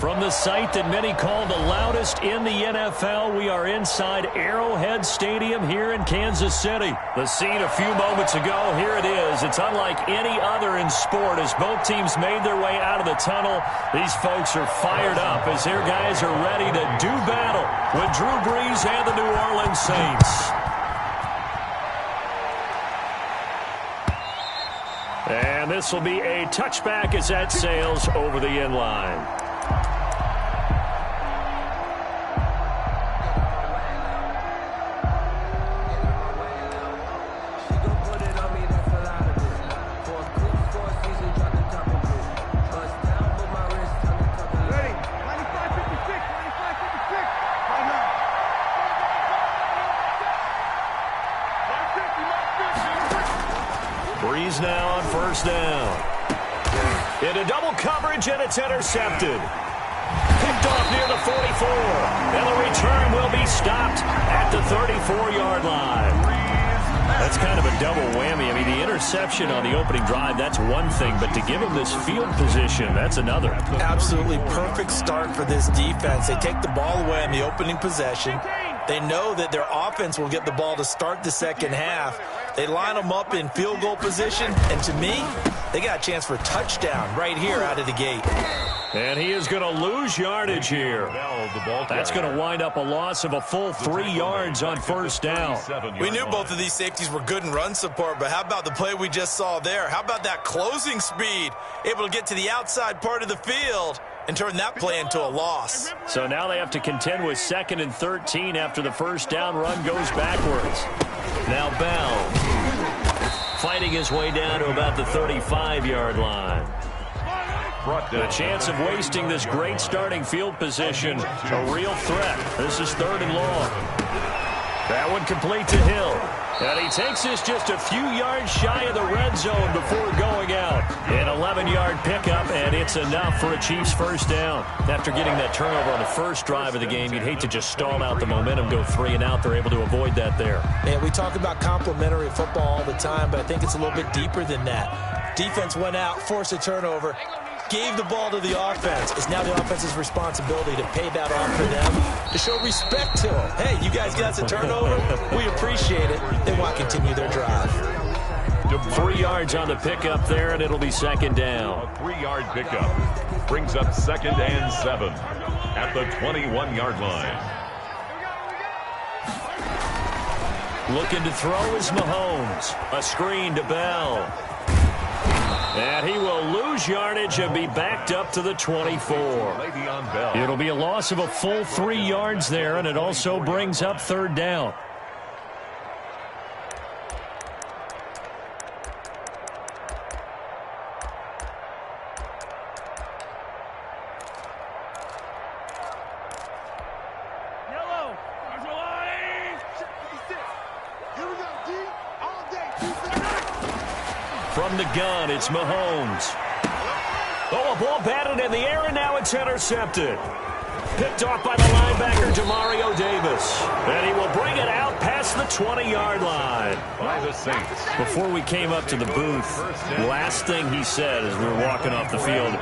From the site that many call the loudest in the NFL, we are inside Arrowhead Stadium here in Kansas City. The scene a few moments ago, here it is. It's unlike any other in sport as both teams made their way out of the tunnel. These folks are fired up as their guys are ready to do battle with Drew Brees and the New Orleans Saints. And this will be a touchback as that sails over the end line. Brees now on first down. Into double coverage, and it's intercepted. Picked off near the 44. And the return will be stopped at the 34-yard line. That's kind of a double whammy. I mean, the interception on the opening drive, that's one thing. But to give him this field position, that's another. Absolutely perfect start for this defense. They take the ball away on the opening possession. They know that their offense will get the ball to start the second half. They line them up in field goal position, and to me, they got a chance for a touchdown right here out of the gate. And he is going to lose yardage here. That's going to wind up a loss of a full 3 yards on first down. We knew both of these safeties were good in run support, but how about the play we just saw there? How about that closing speed? Able to get to the outside part of the field and turn that play into a loss. So now they have to contend with 2nd and 13 after the first down run goes backwards. Now Bell fighting his way down to about the 35-yard line. The chance of wasting this great starting field position, a real threat. This is 3rd and long. That one complete to Hill. And he takes this just a few yards shy of the red zone before going out. An 11-yard pickup, and it's enough for a Chiefs first down. After getting that turnover on the first drive of the game, you'd hate to just stall out the momentum, go 3 and out. They're able to avoid that there. Yeah, we talk about complementary football all the time, but I think it's a little bit deeper than that. Defense went out, forced a turnover, gave the ball to the offense. It's now the offense's responsibility to pay that off for them, to show respect to them. Hey, you guys got a turnover? We appreciate it. They want to continue their drive. 3 yards on the pickup there, and it'll be 2nd down. A 3-yard pickup brings up 2nd and 7 at the 21-yard line. Looking to throw is Mahomes. A screen to Bell. And he will lose yardage and be backed up to the 24. It'll be a loss of a full 3 yards there, and it also brings up 3rd down. From the gun, it's Mahomes. Oh, a ball batted in the air, and now it's intercepted. Picked off by the linebacker, Demario Davis. And he will bring it out past the 20-yard line. By the Saints. Before we came up to the booth, last thing he said as we were walking off the field,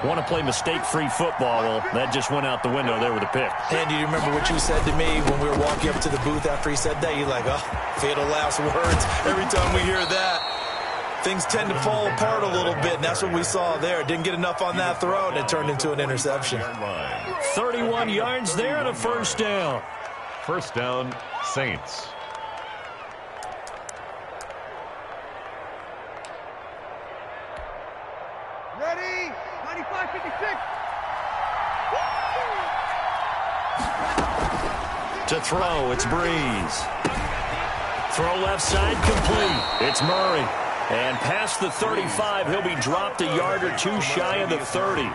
want to play mistake-free football. Well, that just went out the window there with a pick. And do you remember what you said to me when we were walking up to the booth after he said that? You're like, oh, fatal last words. Every time we hear that, things tend to fall apart a little bit, and that's what we saw there. Didn't get enough on that throw, and it turned into an interception. 31 yards there and a first down. First down, Saints. Ready? 95-56. To throw, it's Brees. Throw left side, complete. It's Murray. And past the 35, he'll be dropped a yard or two shy of the 30.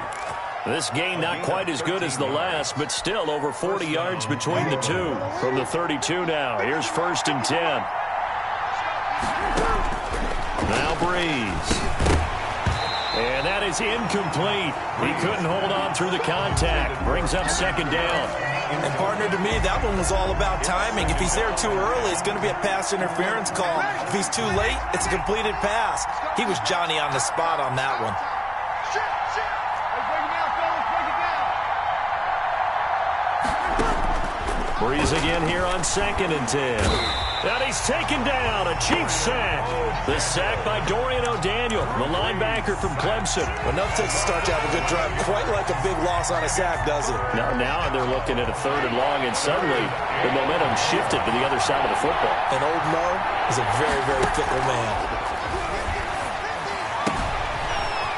This gain not quite as good as the last, but still over 40 yards between the two. From the 32 now, here's 1st and 10. Now Brees. And that is incomplete. He couldn't hold on through the contact. Brings up 2nd down. And partner, to me, that one was all about timing. If he's there too early, it's going to be a pass interference call. If he's too late, it's a completed pass. He was Johnny on the spot on that one. Breeze again here on 2nd and 10. And he's taken down, a Chiefs sack. The sack by Dorian O'Daniel, the linebacker from Clemson. Well, enough takes to start to have a good drive, quite like a big loss on a sack, does it? Now they're looking at a 3rd and long, and suddenly the momentum shifted to the other side of the football. And old Mo is a very, very fickle man.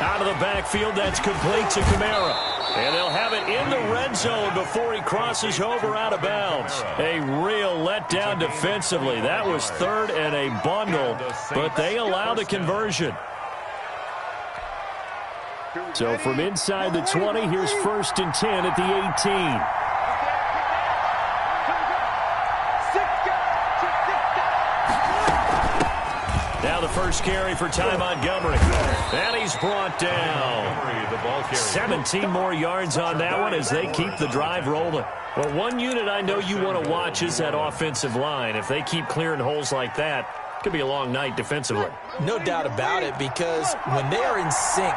Out of the backfield, that's complete to Kamara. And they'll have it in the red zone before he crosses over out of bounds. A real letdown defensively. That was 3rd and a bundle, but they allow the conversion. So from inside the 20, here's 1st and 10 at the 18. Now the first carry for Ty Montgomery. And he's brought down. 17 more yards on that one as they keep the drive rolling. Well, one unit I know you want to watch is that offensive line. If they keep clearing holes like that, it could be a long night defensively. No doubt about it, because when they are in sync,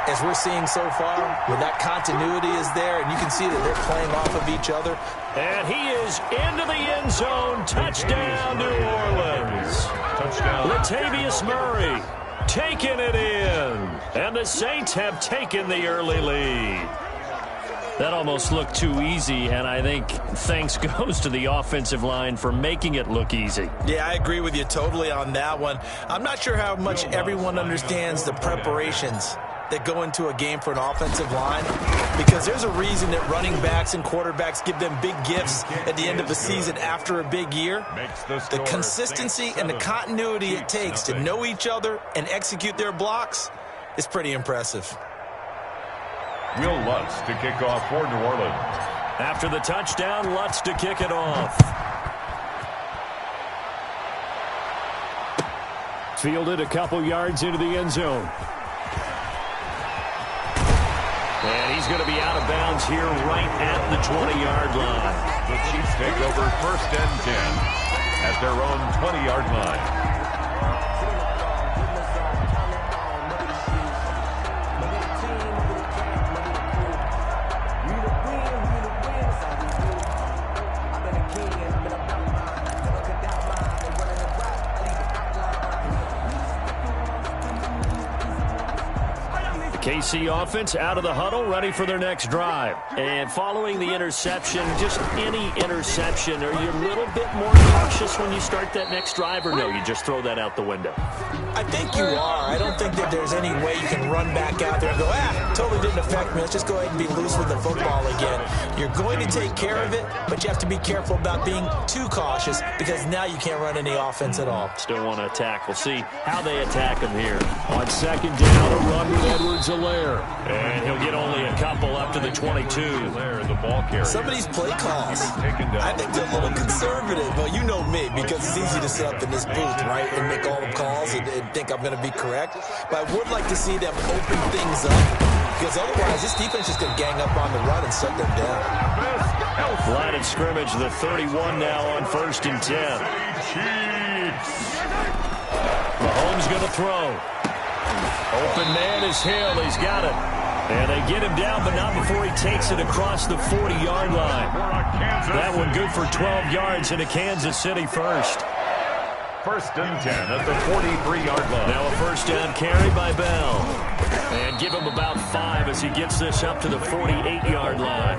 as we're seeing so far, when that continuity is there, and you can see that they're playing off of each other. And he is into the end zone. Touchdown, New Orleans. Touchdown. Latavius Murray taking it in. And the Saints have taken the early lead. That almost looked too easy, and I think thanks goes to the offensive line for making it look easy. Yeah, I agree with you totally on that one. I'm not sure how much everyone understands the preparations that go into a game for an offensive line, because there's a reason that running backs and quarterbacks give them big gifts at the end of the season after a big year. The consistency and the continuity it takes to know each other and execute their blocks is pretty impressive. Will Lutz to kick off for New Orleans. After the touchdown, Lutz to kick it off. Fielded a couple yards into the end zone. And he's going to be out of bounds here right at the 20-yard line. The Chiefs take over 1st and 10 at their own 20-yard line. KC offense out of the huddle, ready for their next drive. And following the interception, just any interception, are you a little bit more cautious when you start that next drive, or no, you just throw that out the window? I think you are. I don't think that there's any way you can run back out there and go, totally didn't affect me. Let's just go ahead and be loose with the football again. You're going to take care of it, but you have to be careful about being too cautious, because now you can't run any offense at all. Still want to attack. We'll see how they attack him here. On 2nd down, a run with Edwards-Helaire. And he'll get only a couple up to the 22. The ball carrier. Some of these play calls, I think they're a little conservative. Well, you know me, because it's easy to sit up in this booth, right, and make all the calls and think I'm going to be correct. But I would like to see them open things up, because otherwise this defense is going to gang up on the run and shut them down. Line of scrimmage, the 31 now on 1st and 10. Mahomes going to throw. Open man is Hill. He's got it. And they get him down, but not before he takes it across the 40-yard line. That one good for 12 yards into Kansas City first. 1st and 10 at the 43-yard line. Now a first down carry by Bell. And give him about 5 as he gets this up to the 48-yard line.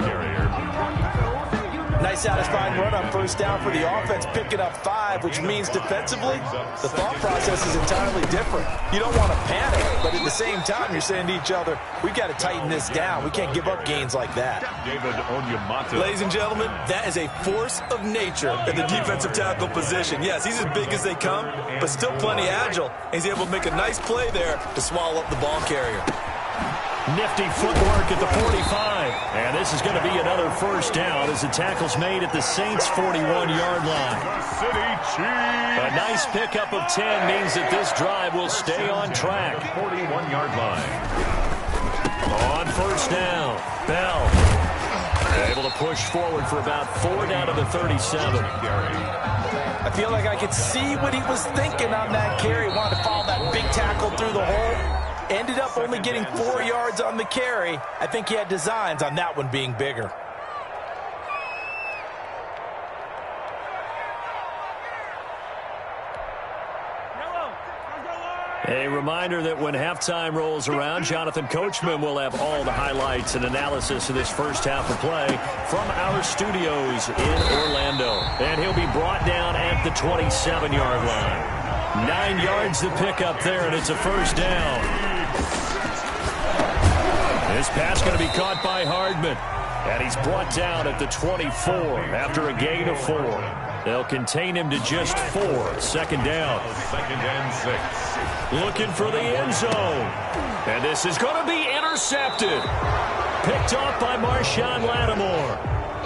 Nice satisfying run on 1st down for the offense, picking up 5, which means defensively, the thought process is entirely different. You don't want to panic, but at the same time, you're saying to each other, we've got to tighten this down. We can't give up gains like that. David Onyemata. Ladies and gentlemen, that is a force of nature in the defensive tackle position. Yes, he's as big as they come, but still plenty agile. He's able to make a nice play there to swallow up the ball carrier. Nifty footwork at the 45. And this is going to be another first down as the tackle's made at the Saints' 41-yard line. A nice pickup of 10 means that this drive will stay on track. 41-yard line. On first down, Bell able to push forward for about 4 down to the 37. I feel like I could see what he was thinking on that carry. Wanted to follow that big tackle through the hole. Ended up only getting 4 yards on the carry. I think he had designs on that one being bigger. A reminder that when halftime rolls around, Jonathan Coachman will have all the highlights and analysis of this first half of play from our studios in Orlando. And he'll be brought down at the 27-yard line. 9 yards to pick up there, and it's a first down. This pass going to be caught by Hardman. And he's brought down at the 24 after a gain of 4. They'll contain him to just 4. Second down. 2nd and 6. Looking for the end zone. And this is going to be intercepted. Picked off by Marshawn Lattimore.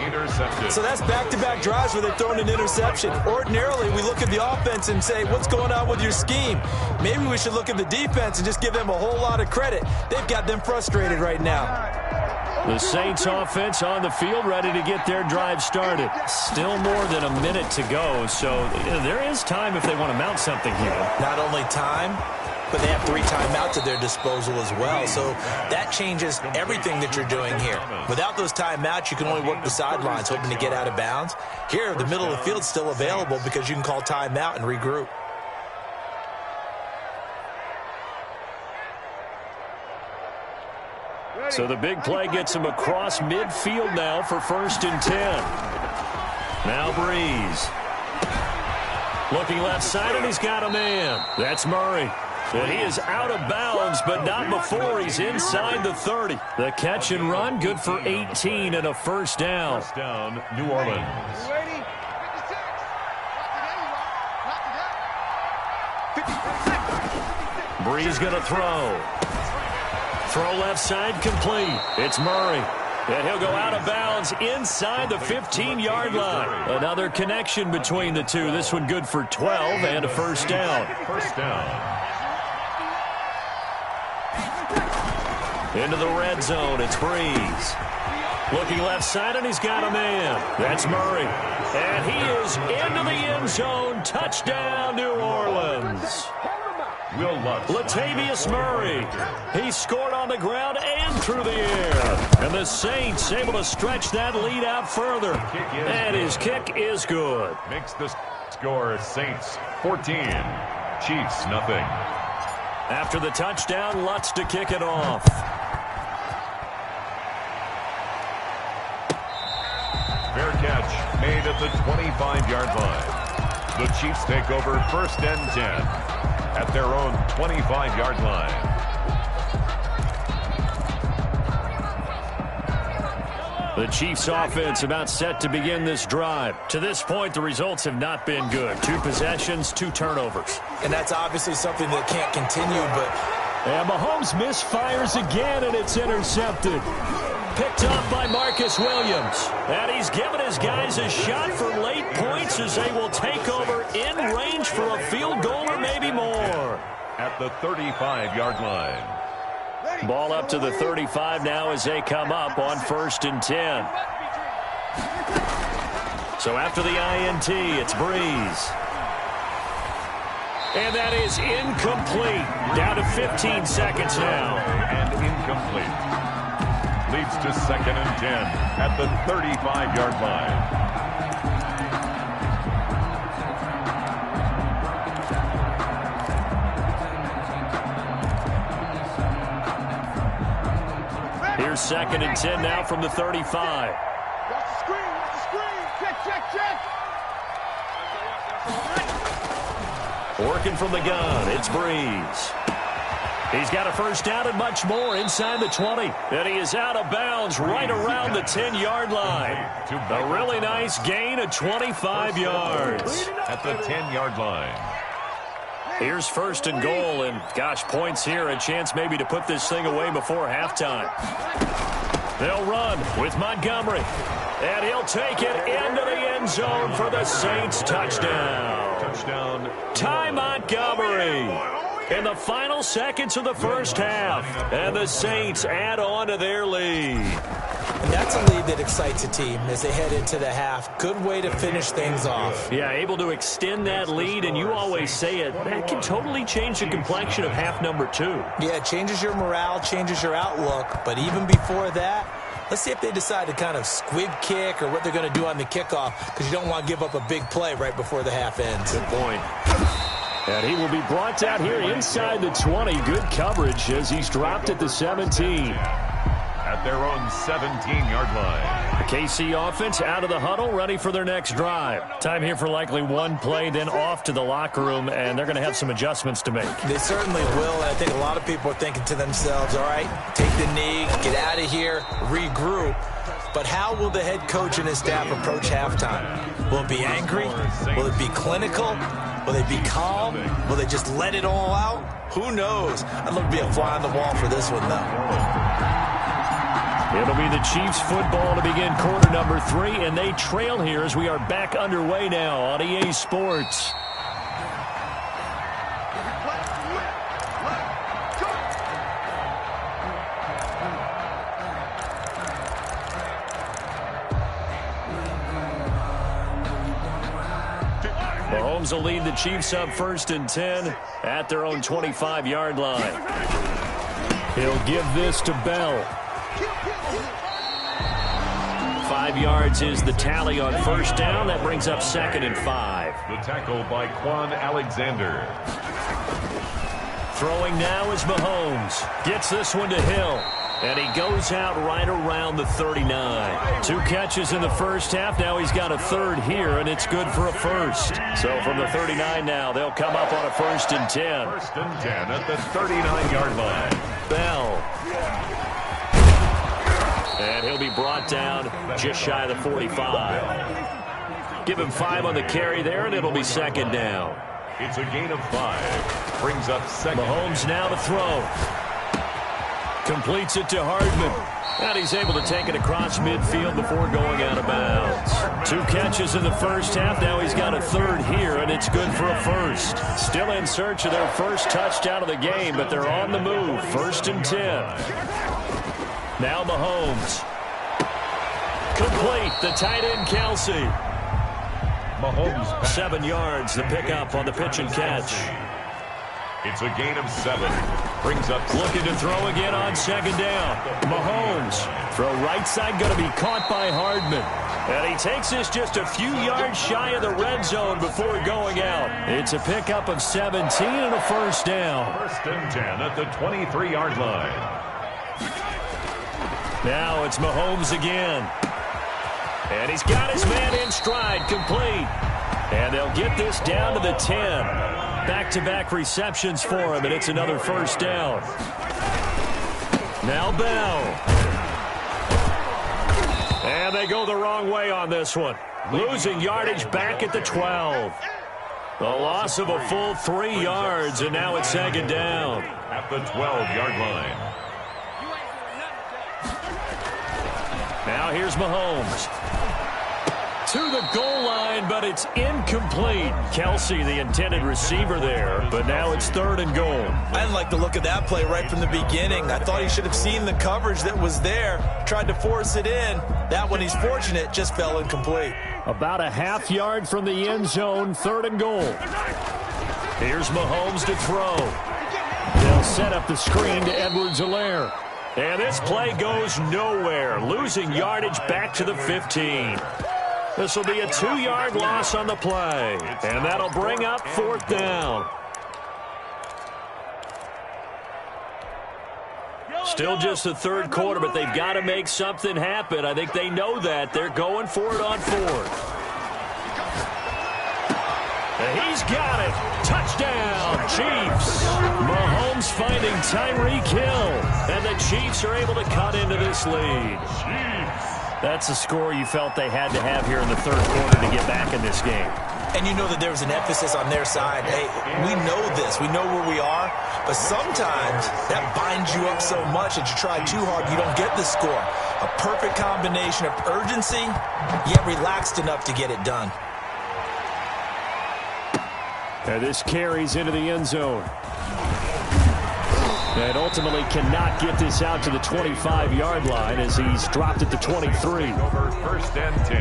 Intercepted. So that's back-to-back drives where they're throwing an interception. Ordinarily, we look at the offense and say, what's going on with your scheme? Maybe we should look at the defense and just give them a whole lot of credit. They've got them frustrated right now. The Saints offense on the field ready to get their drive started. Still more than a minute to go, so there is time if they want to mount something here. Not only time, but they have 3 timeouts at their disposal as well. So that changes everything that you're doing here. Without those timeouts, you can only work the sidelines, hoping to get out of bounds. Here, the middle of the field's still available because you can call timeout and regroup. So the big play gets him across midfield now for 1st and 10. Now Breeze. Looking left side, and he's got a man. That's Murray. And he is out of bounds, but not before he's inside the 30. The catch and run, good for 18 and a first down. First down, New Orleans. Breeze going to throw. Throw left side, complete. It's Murray. And he'll go out of bounds inside the 15-yard line. Another connection between the two. This one good for 12 and a first down. First down. Into the red zone, it's Breeze. Looking left side, and he's got a man. That's Murray. And he is into the end zone. Touchdown, New Orleans. Will Lutz. Latavius Murray. He scored on the ground and through the air. And the Saints able to stretch that lead out further. And his kick is good. Makes the score Saints 14. Chiefs nothing. After the touchdown, Lutz to kick it off. Fair catch made at the 25-yard line. The Chiefs take over 1st and 10 at their own 25-yard line. The Chiefs offense about set to begin this drive. To this point, the results have not been good. 2 possessions, 2 turnovers. And that's obviously something that can't continue, but... And Mahomes misfires again, and it's intercepted. Picked off by Marcus Williams. And he's given his guys a shot for late points as they will take over in range for a field goal or maybe more. At the 35-yard line. Ball up to the 35 now as they come up on 1st and 10. So after the INT, it's Breeze. And that is incomplete. Down to 15 seconds now. And incomplete. Leads to 2nd and 10 at the 35-yard line. Here's 2nd and 10 now from the 35. Watch the screen, watch the screen. Check. Working from the gun, it's Breeze. He's got a first down and much more inside the 20. And he is out of bounds right around the 10-yard line. A really nice gain of 25 yards. At the 10-yard line. Here's 1st and goal, and gosh, points here, a chance maybe to put this thing away before halftime. They'll run with Montgomery, and he'll take it into the end zone for the Saints touchdown. Touchdown. Ty Montgomery in the final seconds of the first half, and the Saints add on to their lead. And that's a lead that excites a team as they head into the half. Good way to finish things off. Yeah, able to extend that lead, and you always say it, that can totally change the complexion of half number 2. Yeah, it changes your morale, changes your outlook, but even before that, let's see if they decide to kind of squib kick or what they're going to do on the kickoff, because you don't want to give up a big play right before the half ends. Good point. And he will be brought down here inside the 20. Good coverage as he's dropped at the 17. At their own 17-yard line. The KC offense out of the huddle, ready for their next drive. Time here for likely one play, then off to the locker room, and they're going to have some adjustments to make. They certainly will, and I think a lot of people are thinking to themselves, all right, take the knee, get out of here, regroup. But how will the head coach and his staff approach halftime? Will it be angry? Will it be clinical? Will they be calm? Will they just let it all out? Who knows? I'd love to be a fly on the wall for this one, though. It'll be the Chiefs football to begin quarter number 3, and they trail here as we are back underway now on EA Sports. Mahomes will lead the Chiefs up 1st and 10 at their own 25-yard line. He'll give this to Bell. 5 yards is the tally on 1st down. That brings up 2nd and 5. The tackle by Quan Alexander. Throwing now is Mahomes. Gets this one to Hill. And he goes out right around the 39. 2 catches in the first half. Now he's got a 3rd here, and it's good for a 1st. So from the 39 now, they'll come up on a 1st and 10. 1st and 10 at the 39-yard line. Bell. And he'll be brought down just shy of the 45. Give him 5 on the carry there, and it'll be 2nd down. It's a gain of 5. Brings up 2nd. Mahomes now to throw. Completes it to Hardman. And he's able to take it across midfield before going out of bounds. 2 catches in the first half. Now he's got a 3rd here, and it's good for a 1st. Still in search of their first touchdown of the game, but they're on the move. 1st and 10. Now Mahomes. Complete. The tight end, Kelsey. Mahomes. 7 yards, the pickup on the pitch and catch. It's a gain of 7. Brings up. Looking to throw again on 2nd down. Mahomes. Throw right side, going to be caught by Hardman. And he takes this just a few yards shy of the red zone before going out. It's a pickup of 17 and a 1st down. 1st and 10 at the 23-yard line. Now it's Mahomes again. And he's got his man in stride, complete. And they'll get this down to the 10. Back-to-back receptions for him, and it's another 1st down. Now Bell. And they go the wrong way on this one. Losing yardage back at the 12. The loss of a full 3 yards, and now it's 2nd down. At the 12-yard line. Now here's Mahomes. To the goal line, but it's incomplete. Kelsey, the intended receiver there, but now it's 3rd and goal. I didn't like the look of that play right from the beginning. I thought he should have seen the coverage that was there, tried to force it in. That one, he's fortunate, just fell incomplete. About a half yard from the end zone, 3rd and goal. Here's Mahomes to throw. They'll set up the screen to Edwards-Helaire. And this play goes nowhere, losing yardage back to the 15. This will be a 2-yard loss on the play, and that'll bring up 4th down. Still just the 3rd quarter, but they've got to make something happen. I think they know that. They're going for it on 4th. And he's got it. Touchdown, Chiefs. Mahomes finding Tyreek Hill, and the Chiefs are able to cut into this lead. That's the score you felt they had to have here in the 3rd quarter to get back in this game. And you know that there was an emphasis on their side. Hey, we know this. We know where we are. But sometimes that binds you up so much that you try too hard, you don't get the score. A perfect combination of urgency, yet relaxed enough to get it done. And this carries into the end zone. And ultimately cannot get this out to the 25-yard line as he's dropped at the 23. Over 1st and 10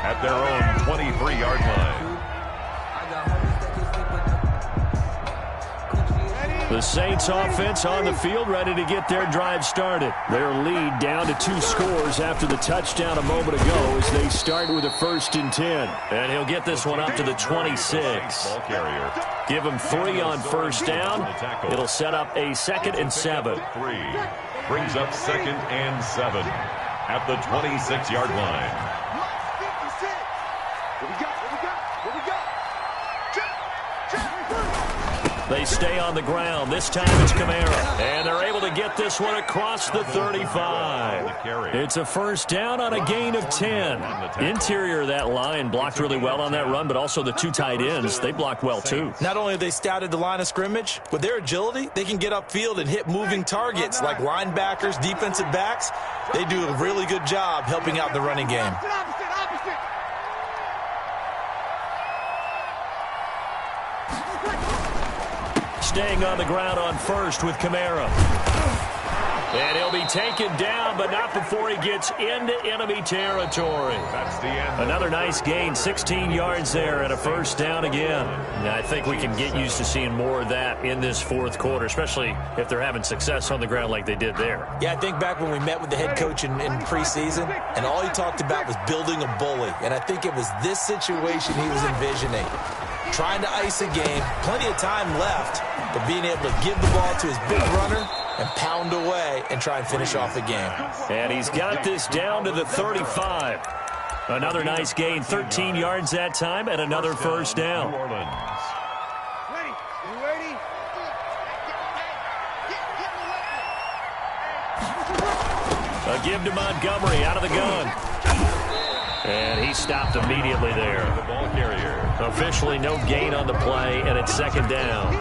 at their own 23-yard line. The The Saints offense on the field, ready to get their drive started. Their lead down to 2 scores after the touchdown a moment ago as they start with a 1st and 10. And he'll get this one up to the 26. Give him 3 on 1st down. It'll set up a 2nd and 7. 3 brings up 2nd and 7 at the 26-yard line. They stay on the ground. This time it's Kamara. And they're able to get this one across the 35. It's a 1st down on a gain of 10. Interior of that line blocked really well on that run, but also the 2 tight ends, they blocked well too. Not only have they scouted the line of scrimmage, with their agility, they can get upfield and hit moving targets like linebackers, defensive backs. They do a really good job helping out the running game. Staying on the ground on 1st with Kamara. And he'll be taken down, but not before he gets into enemy territory. That's the end. Another nice gain, 16 yards there and a 1st down again. Now, I think we can get used to seeing more of that in this 4th quarter, especially if they're having success on the ground like they did there. Yeah, I think back when we met with the head coach in preseason, and all he talked about was building a bully. And I think it was this situation he was envisioning. Trying to ice a game, plenty of time left, but being able to give the ball to his big runner and pound away and try and finish off the game. And he's got this down to the 35. Another nice gain, 13 yards that time, and another 1st down. Ready? You ready? A give to Montgomery out of the gun. And he stopped immediately there. The ball carrier. Officially no gain on the play, and it's 2nd down.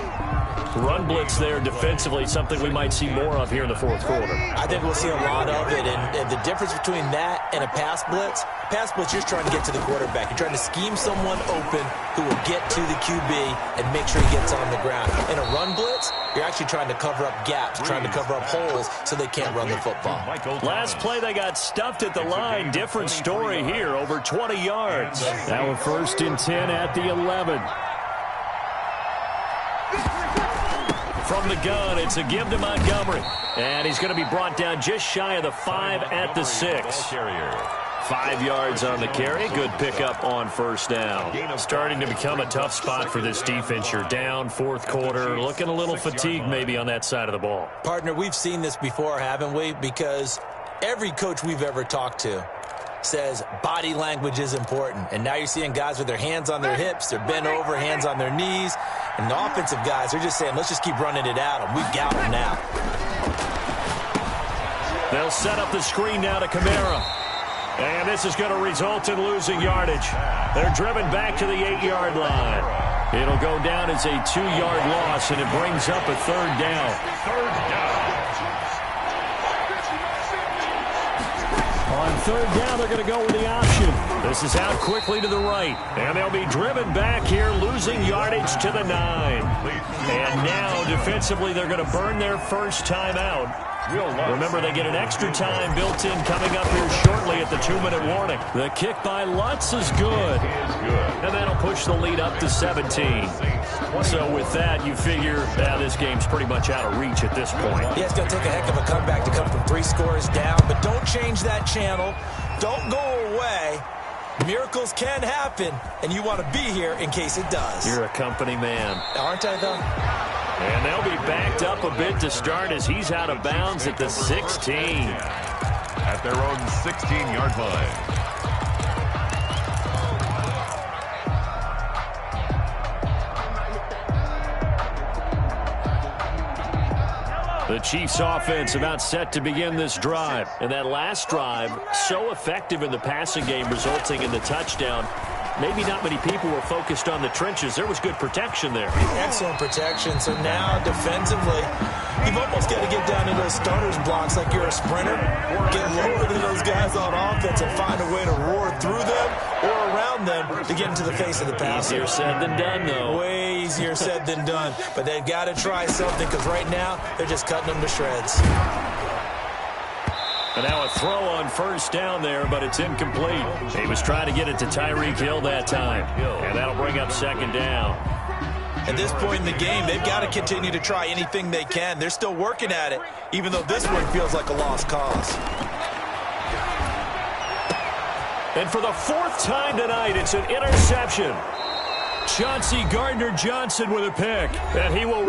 Run blitz there defensively, something we might see more of here in the 4th quarter. I think we'll see a lot of it, and the difference between that and a pass blitz, you're just trying to get to the quarterback. You're trying to scheme someone open who will get to the QB and make sure he gets on the ground. In a run blitz, you're actually trying to cover up gaps, trying to cover up holes so they can't run the football. Last play, they got stuffed at the line. Different story here, over 20 yards. Now a 1st and 10 at the 11. From the gun, it's a give to Montgomery. And he's going to be brought down just shy of the 5 at the 6. 5 yards on the carry. Good pickup on 1st down. Starting to become a tough spot for this defense. You're down 4th quarter. Looking a little fatigued maybe on that side of the ball. Partner, we've seen this before, haven't we? Because every coach we've ever talked to says body language is important. And now you're seeing guys with their hands on their hips, they're bent over, hands on their knees. And the offensive guys are just saying, let's just keep running it at them. We've got them now. They'll set up the screen now to Kamara. And this is going to result in losing yardage. They're driven back to the 8-yard line. It'll go down as a 2-yard loss, and it brings up a 3rd down. 3rd down. On 3rd down, they're going to go with the option. This is out quickly to the right. And they'll be driven back here, losing yardage to the 9. And now, defensively, they're going to burn their 1st time out. Remember, they get an extra time built in coming up here shortly at the 2-minute warning. The kick by Lutz is good. And that'll push the lead up to 17. So with that, you figure this game's pretty much out of reach at this point. Yeah, it's going to take a heck of a comeback to come from 3 scores down. But don't change that channel. Don't go away. Miracles can happen, and you want to be here in case it does. You're a company man. Aren't I, though? And they'll be backed up a bit to start as he's out of bounds at the 16. At their own 16-yard line. The Chiefs offense about set to begin this drive. And that last drive, so effective in the passing game, resulting in the touchdown. Maybe not many people were focused on the trenches. There was good protection there. Excellent protection. So now, defensively, you've almost got to get down to those starters blocks like you're a sprinter. Get lower than those guys on offense and find a way to roar through them or around them to get into the face of the passer. Easier said than done, though. Way easier said than done. But they've got to try something because right now, they're just cutting them to shreds. And now a throw on 1st down there, but it's incomplete. He was trying to get it to Tyreek Hill that time. And that'll bring up 2nd down. At this point in the game, they've got to continue to try anything they can. They're still working at it, even though this one feels like a lost cause. And for the 4th time tonight, it's an interception. Chauncey Gardner-Johnson with a pick. And he will